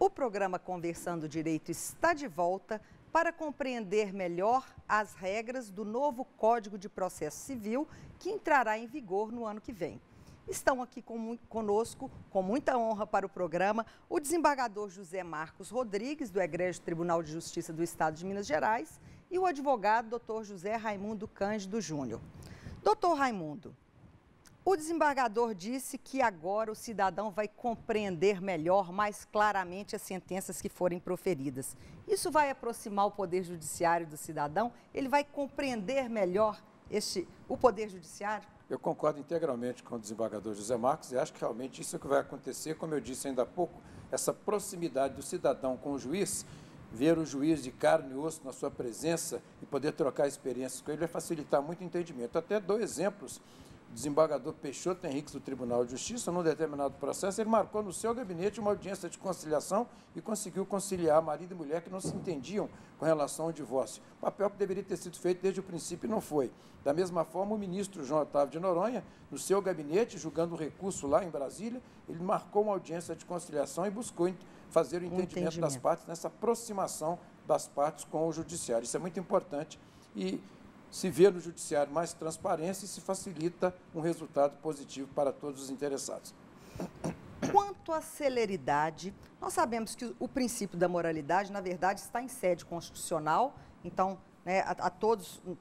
O programa Conversando Direito está de volta para compreender melhor as regras do novo Código de Processo Civil que entrará em vigor no ano que vem. Estão aqui conosco, com muita honra para o programa, o desembargador José Marcos Rodrigues, do Egrégio Tribunal de Justiça do Estado de Minas Gerais, e o advogado Dr. José Raimundo Cândido Júnior. Doutor Raimundo, o desembargador disse que agora o cidadão vai compreender melhor, mais claramente, as sentenças que forem proferidas. Isso vai aproximar o Poder Judiciário do cidadão? Ele vai compreender melhor o Poder Judiciário? Eu concordo integralmente com o desembargador José Marcos e acho que realmente isso é o que vai acontecer, como eu disse ainda há pouco, essa proximidade do cidadão com o juiz, ver o juiz de carne e osso na sua presença e poder trocar experiências com ele vai facilitar muito o entendimento. Até dou exemplos. O desembargador Peixoto Henriques do Tribunal de Justiça, num determinado processo, ele marcou no seu gabinete uma audiência de conciliação e conseguiu conciliar marido e mulher que não se entendiam com relação ao divórcio. Papel que deveria ter sido feito desde o princípio e não foi. Da mesma forma, o ministro João Otávio de Noronha, no seu gabinete, julgando o recurso lá em Brasília, ele marcou uma audiência de conciliação e buscou fazer o entendimento das partes, nessa aproximação das partes com o judiciário. Isso é muito importante e se vê no judiciário mais transparência e se facilita um resultado positivo para todos os interessados. Quanto à celeridade, nós sabemos que o princípio da moralidade, na verdade, está em sede constitucional, então, né,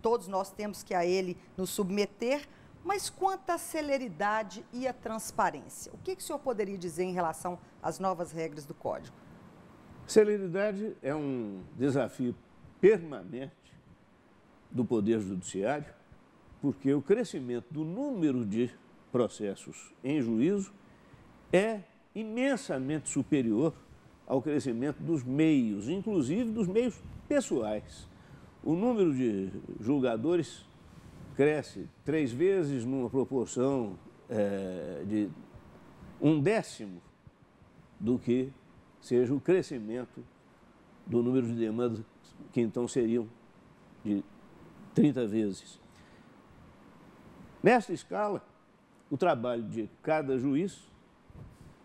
todos nós temos que a ele nos submeter, mas quanto à celeridade e à transparência, o que o senhor poderia dizer em relação às novas regras do Código? Celeridade é um desafio permanente do Poder Judiciário, porque o crescimento do número de processos em juízo é imensamente superior ao crescimento dos meios, inclusive dos meios pessoais. O número de julgadores cresce 3 vezes numa proporção de 1/10 do que seja o crescimento do número de demandas, que então seriam de 30 vezes. Nesta escala, o trabalho de cada juiz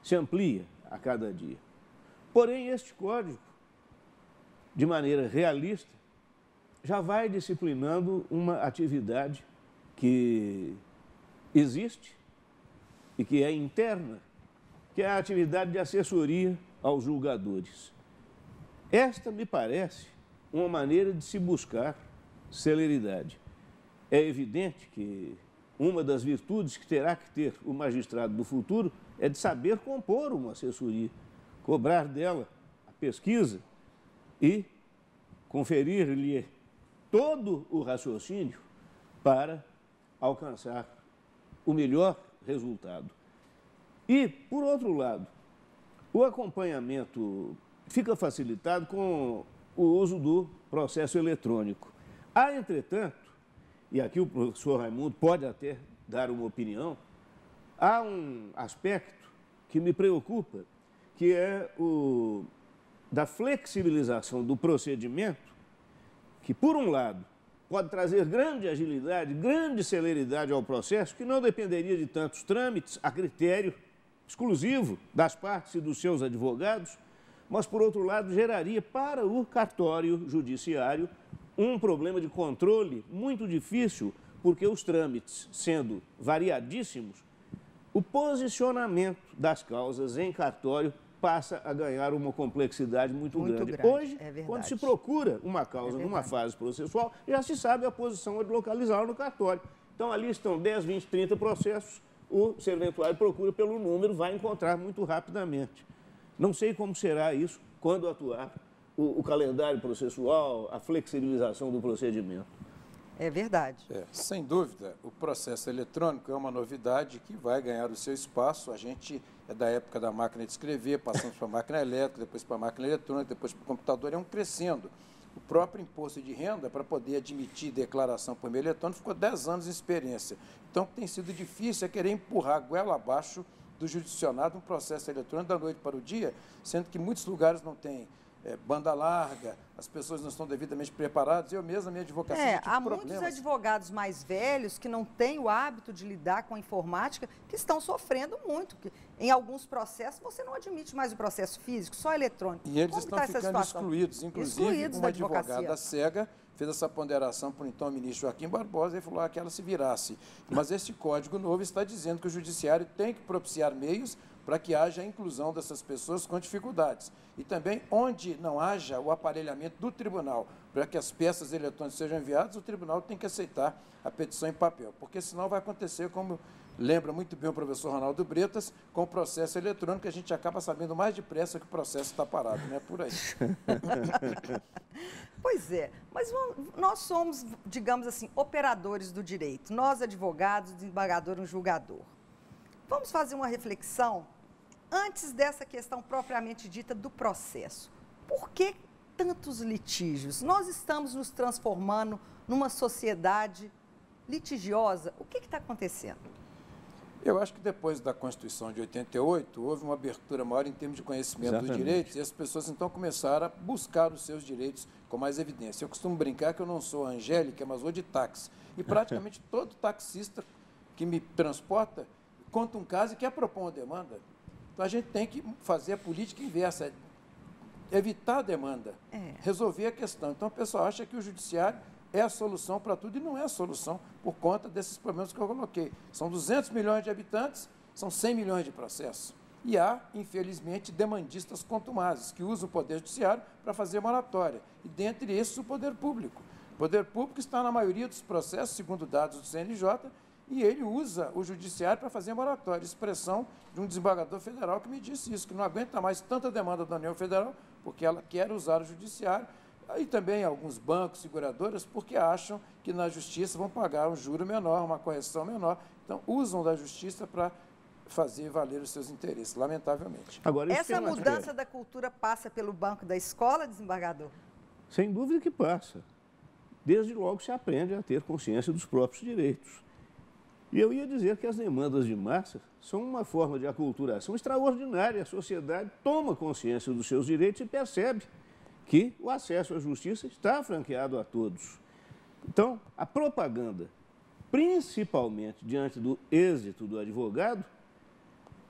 se amplia a cada dia. Porém, este código, de maneira realista, já vai disciplinando uma atividade que existe e que é interna, que é a atividade de assessoria aos julgadores. Esta me parece uma maneira de se buscar celeridade. É evidente que uma das virtudes que terá que ter o magistrado do futuro é de saber compor uma assessoria, cobrar dela a pesquisa e conferir-lhe todo o raciocínio para alcançar o melhor resultado. E, por outro lado, o acompanhamento fica facilitado com o uso do processo eletrônico. Há, entretanto, e aqui o professor Raimundo pode até dar uma opinião, há um aspecto que me preocupa, que é o da flexibilização do procedimento, que, por um lado, pode trazer grande agilidade, grande celeridade ao processo, que não dependeria de tantos trâmites a critério exclusivo das partes e dos seus advogados, mas, por outro lado, geraria para o cartório judiciário um problema de controle muito difícil, porque os trâmites sendo variadíssimos, o posicionamento das causas em cartório passa a ganhar uma complexidade muito grande. Hoje, quando se procura uma causa numa fase processual, já se sabe a posição de localizá-la no cartório. Então, ali estão 10, 20, 30 processos, o serventuário procura pelo número, vai encontrar muito rapidamente. Não sei como será isso quando atuar o calendário processual, a flexibilização do procedimento. É verdade. Sem dúvida, o processo eletrônico é uma novidade que vai ganhar o seu espaço. A gente é da época da máquina de escrever, passamos para a máquina elétrica, depois para a máquina eletrônica, depois para o computador, é um crescendo. O próprio imposto de renda, para poder admitir declaração por meio eletrônico, ficou 10 anos de experiência. Então, o que tem sido difícil é querer empurrar a goela abaixo do judicionado um processo eletrônico da noite para o dia, sendo que muitos lugares não têm banda larga, as pessoas não estão devidamente preparadas. Eu mesmo, na minha advocacia, tive há problemas. muitos advogados mais velhos que não têm o hábito de lidar com a informática, que estão sofrendo muito. Que em alguns processos, você não admite mais o processo físico, só eletrônico. E eles Como estão está essa ficando situação? excluídos. Inclusive, Excluídos uma da advocacia. advogada cega fez essa ponderação para o então ministro Joaquim Barbosa e falou que ela se virasse. Mas este código novo está dizendo que o judiciário tem que propiciar meios para que haja a inclusão dessas pessoas com dificuldades. E também, onde não haja o aparelhamento do tribunal para que as peças eletrônicas sejam enviadas, o tribunal tem que aceitar a petição em papel, porque senão vai acontecer, como lembra muito bem o professor Ronaldo Bretas, com o processo eletrônico, a gente acaba sabendo mais depressa que o processo está parado, não é por aí. Pois é, mas nós somos, digamos assim, operadores do direito, nós advogados, desembargador, um julgador. Vamos fazer uma reflexão antes dessa questão propriamente dita do processo. Por que tantos litígios? Nós estamos nos transformando numa sociedade litigiosa. O que está acontecendo? Eu acho que depois da Constituição de 88, houve uma abertura maior em termos de conhecimento dos direitos e as pessoas então começaram a buscar os seus direitos com mais evidência. Eu costumo brincar que eu não sou Angélica, mas vou de táxi. E praticamente todo taxista que me transporta conta um caso e quer propor uma demanda. Então, a gente tem que fazer a política inversa, evitar a demanda, resolver a questão. Então, o pessoal acha que o judiciário é a solução para tudo e não é a solução por conta desses problemas que eu coloquei. São 200 milhões de habitantes, são 100 milhões de processos. E há, infelizmente, demandistas contumazes que usam o Poder Judiciário para fazer moratória. E, dentre esses, o Poder Público. O Poder Público está na maioria dos processos, segundo dados do CNJ, e ele usa o judiciário para fazer moratória. Expressão de um desembargador federal que me disse isso, que não aguenta mais tanta demanda da União Federal, porque ela quer usar o judiciário, e também alguns bancos, seguradoras, porque acham que na justiça vão pagar um juro menor, uma correção menor. Então, usam da justiça para fazer valer os seus interesses, lamentavelmente. Agora, essa mudança da cultura passa pelo banco da escola, desembargador? Sem dúvida que passa. Desde logo se aprende a ter consciência dos próprios direitos. E eu ia dizer que as demandas de massa são uma forma de aculturação extraordinária. A sociedade toma consciência dos seus direitos e percebe que o acesso à justiça está franqueado a todos. Então, a propaganda, principalmente diante do êxito do advogado,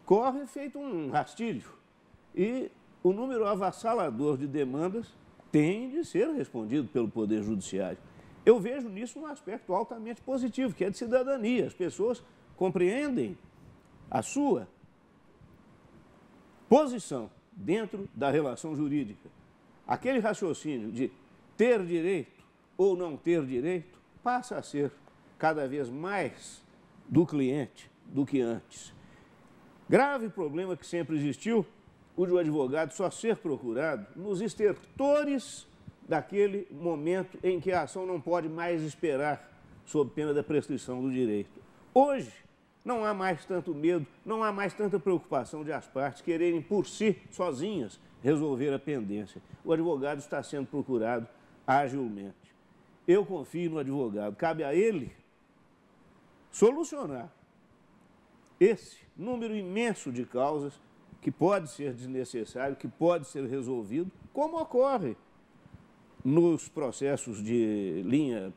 corre feito um rastilho. E o número avassalador de demandas tem de ser respondido pelo Poder Judiciário. Eu vejo nisso um aspecto altamente positivo, que é de cidadania. As pessoas compreendem a sua posição dentro da relação jurídica. Aquele raciocínio de ter direito ou não ter direito passa a ser cada vez mais do cliente do que antes. Grave problema que sempre existiu, o de o advogado só ser procurado nos estertores daquele momento em que a ação não pode mais esperar sob pena da prescrição do direito. Hoje, não há mais tanto medo, não há mais tanta preocupação de as partes quererem por si, sozinhas, resolver a pendência. O advogado está sendo procurado agilmente. Eu confio no advogado. Cabe a ele solucionar esse número imenso de causas que pode ser desnecessário, que pode ser resolvido, como ocorre nos processos de linha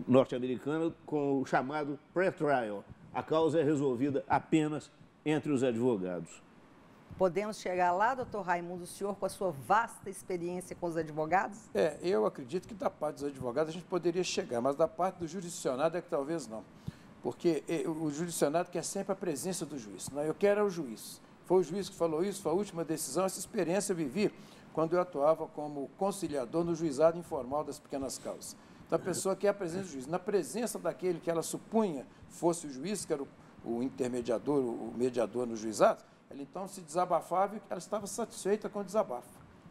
norte-americana com o chamado pré-trial. A causa é resolvida apenas entre os advogados. Podemos chegar lá, doutor Raimundo, o senhor com a sua vasta experiência com os advogados? Eu acredito que da parte dos advogados a gente poderia chegar, mas da parte do jurisdicionado é que talvez não. Porque o jurisdicionado quer sempre a presença do juiz. Não, eu quero é o juiz. Foi o juiz que falou isso, foi a última decisão. Essa experiência eu vivi quando eu atuava como conciliador no juizado informal das pequenas causas. Então, a pessoa quer a presença do juiz. Na presença daquele que ela supunha fosse o juiz, que era o intermediador, o mediador no juizado, ela então se desabafava e ela estava satisfeita com o desabafo.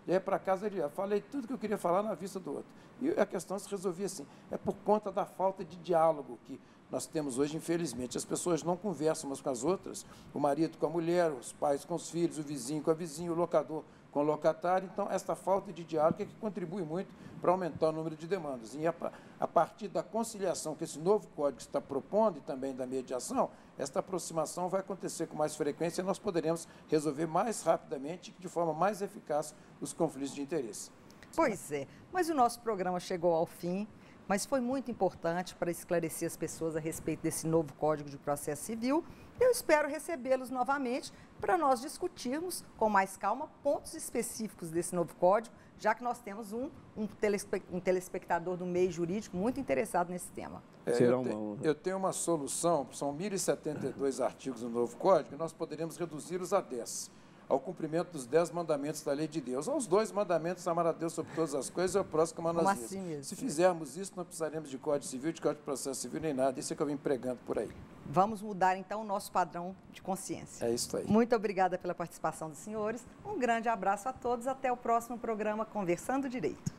E aí, para casa, eu falei tudo que eu queria falar na vista do outro. E a questão se resolvia assim. É por conta da falta de diálogo que nós temos hoje, infelizmente. As pessoas não conversam umas com as outras, o marido com a mulher, os pais com os filhos, o vizinho com a vizinha, o locador com o locatário. Então, esta falta de diálogo é que contribui muito para aumentar o número de demandas. E a partir da conciliação que esse novo código está propondo e também da mediação, esta aproximação vai acontecer com mais frequência e nós poderemos resolver mais rapidamente e de forma mais eficaz os conflitos de interesse. Pois é, mas o nosso programa chegou ao fim, mas foi muito importante para esclarecer as pessoas a respeito desse novo Código de Processo Civil. Eu espero recebê-los novamente para nós discutirmos com mais calma pontos específicos desse novo código, já que nós temos um telespectador do meio jurídico muito interessado nesse tema. Eu tenho uma solução, são 1.072 artigos do novo código, e nós poderíamos reduzi-los a 10. Ao cumprimento dos 10 mandamentos da lei de Deus. Aos 2 mandamentos, amar a Deus sobre todas as coisas, é o próximo que nós assim mesmo. Se fizermos isso, não precisaremos de Código Civil, de Código de Processo Civil, nem nada. Isso é que eu vim pregando por aí. Vamos mudar, então, o nosso padrão de consciência. É isso aí. Muito obrigada pela participação dos senhores. Um grande abraço a todos. Até o próximo programa Conversando Direito.